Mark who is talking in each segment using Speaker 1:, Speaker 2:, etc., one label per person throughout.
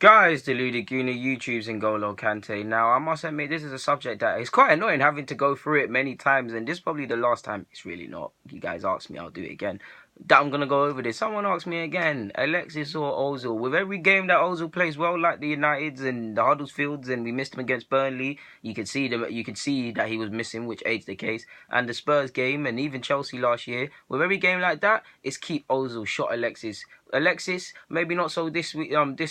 Speaker 1: Guys, Deluded Guna, YouTube's N'Golo Kante. Now, I must admit, this is a subject that is quite annoying having to go through it many times, and this is probably the last time. It's really not. You guys asked me, I'll do it again. That I'm going to go over this. Someone asked me again, Alexis or Ozil. With every game that Ozil plays well, like the Uniteds and the Huddersfields, and we missed him against Burnley, you could see that he was missing, which aids the case. And the Spurs game, and even Chelsea last year, with every game like that, it's keep Ozil, shot Alexis. Alexis, maybe not so this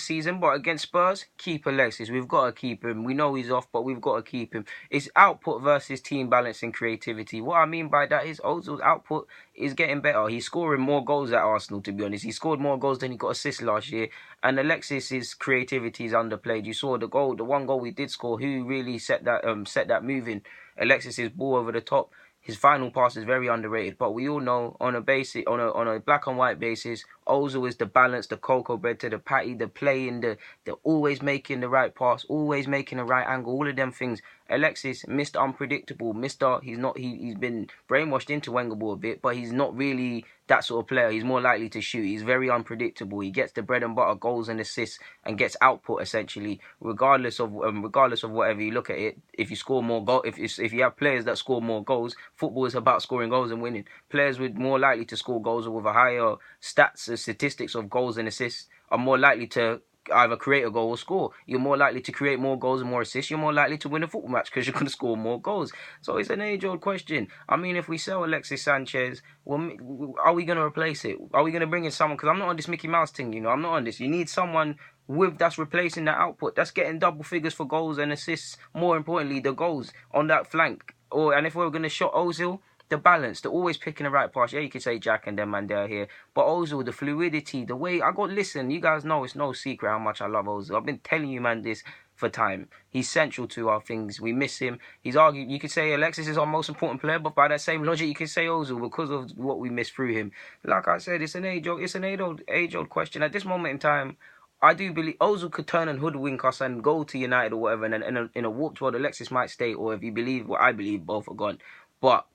Speaker 1: season, but against Spurs, keep Alexis. We've got to keep him. We know he's off, but we've got to keep him. It's output versus team balance and creativity. What I mean by that is Ozil's output is getting better. He's scoring more goals at Arsenal, to be honest. He scored more goals than he got assists last year. And Alexis's creativity is underplayed. You saw the one goal we did score. Who really set that moving? Alexis's ball over the top. His final pass is very underrated, but we all know on a black and white basis, Ozil is the balance, the cocoa bread to the patty, the playing, the always making the right pass, always making the right angle, all of them things. Alexis, Mr. Unpredictable, he's been brainwashed into Wenger ball a bit, but he's not really that sort of player. He's more likely to shoot. He's very unpredictable. He gets the bread and butter goals and assists and gets output essentially, regardless of whatever you look at it. If you score more goals, if you have players that score more goals, football is about scoring goals and winning. Players with more likely to score goals or with a higher statistics of goals and assists are more likely to either create a goal or score. You're more likely to create more goals and more assists. You're more likely to win a football match because you're going to score more goals. So it's an age-old question. I mean, if we sell Alexis Sanchez, well, are we going to replace it? Are we going to bring in someone? Because I'm not on this Mickey Mouse thing, I'm not on this. You need someone that's replacing that output, that's getting double figures for goals and assists. More importantly, the goals on that flank. And if we're going to shot Ozil, the balance, they're always picking the right pass. Yeah, you could say Jack and them and they're here. But Ozil, the fluidity, the way listen, you guys know it's no secret how much I love Ozil. I've been telling you, man, this for time. He's central to our things. We miss him. He's argued, you could say Alexis is our most important player, but by that same logic, you could say Ozil because of what we miss through him. Like I said, it's an age-old question. At this moment in time, I do believe Ozil could turn and hoodwink us and go to United or whatever, and then in a warped world, Alexis might stay, or if you believe what I believe, both are gone. But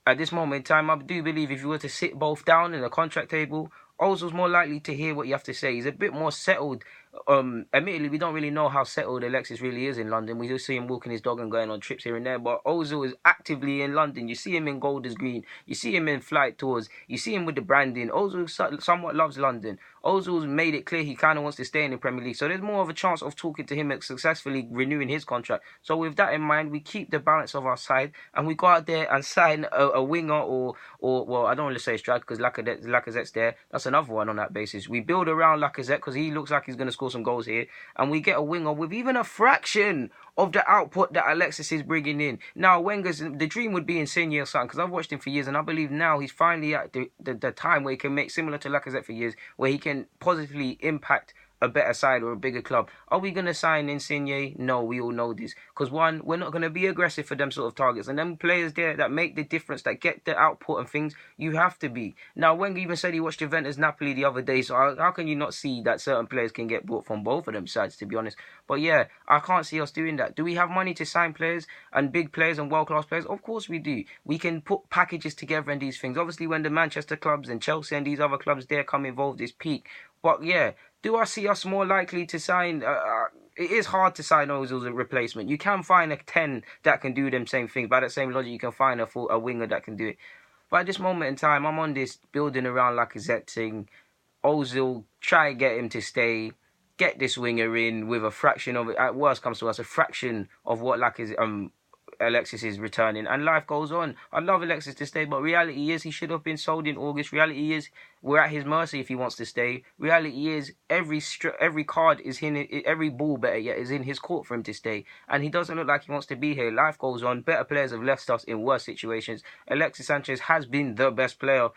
Speaker 1: at this moment in time, I do believe if you were to sit both down in a contract table, Ozil's more likely to hear what you have to say. He's a bit more settled. Admittedly, we don't really know how settled Alexis really is in London. We just see him walking his dog and going on trips here and there. But Ozil is actively in London. You see him in Golders Green. You see him in flight tours. You see him with the branding. Ozil somewhat loves London. Ozil's made it clear he kind of wants to stay in the Premier League. So there's more of a chance of talking to him and successfully renewing his contract. So with that in mind, we keep the balance of our side and we go out there and sign a winger or well, I don't want to say striker because Lacazette's there. That's another one on that basis. We build around Lacazette because he looks like he's going to score some goals here, and we get a winger with even a fraction of the output that Alexis is bringing in. Now, the dream would be Insigne or something, because I've watched him for years, and I believe now he's finally at the time where he can make, similar to Lacazette for years, where he can positively impact a better side or a bigger club. Are we going to sign Insigne? No, we all know this. Because one, we're not going to be aggressive for them sort of targets. And them players there that make the difference, that get the output and things, you have to be. Now, Wenger even said he watched Juventus Napoli the other day, so how can you not see that certain players can get bought from both of them sides, to be honest? But yeah, I can't see us doing that. Do we have money to sign players and big players and world-class players? Of course we do. We can put packages together and these things. Obviously, when the Manchester clubs and Chelsea and these other clubs there come involved, it's peak. But yeah, do I see us more likely to sign? It is hard to sign Ozil as a replacement. You can find a 10 that can do them same things. By that same logic, you can find a winger that can do it. But at this moment in time, I'm on this building around Lacazette thing. Ozil, try and get him to stay. Get this winger in with a fraction of it. At worst comes to us, a fraction of what Alexis is returning, and life goes on. I'd love Alexis to stay, but reality is he should have been sold in August. Reality is we're at his mercy if he wants to stay. Reality is every card is every ball better yet is in his court for him to stay, and he doesn't look like he wants to be here. Life goes on. Better players have left us in worse situations. Alexis Sanchez has been the best player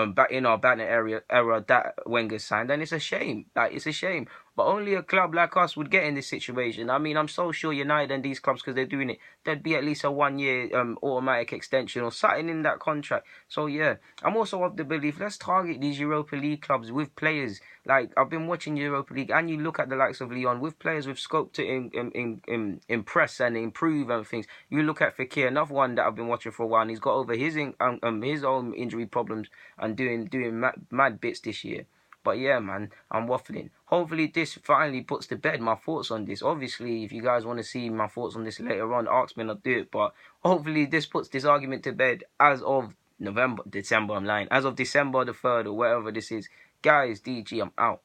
Speaker 1: back in our banner era that Wenger signed, and it's a shame. It's a shame. But only a club like us would get in this situation. I mean, I'm so sure United and these clubs, because they're doing it, there'd be at least a 1-year automatic extension or something in that contract. So yeah, I'm also of the belief, let's target these Europa League clubs with players. Like, I've been watching Europa League, and you look at the likes of Lyon with players with scope to impress and improve and things. You look at Fekir, another one that I've been watching for a while, and he's got over his own injury problems and doing mad bits this year. But yeah, man, I'm waffling. Hopefully this finally puts to bed my thoughts on this. Obviously, if you guys want to see my thoughts on this later on, ask me and I'll do it. But hopefully this puts this argument to bed as of December, I'm lying. As of December the 3rd or whatever this is. Guys, DG, I'm out.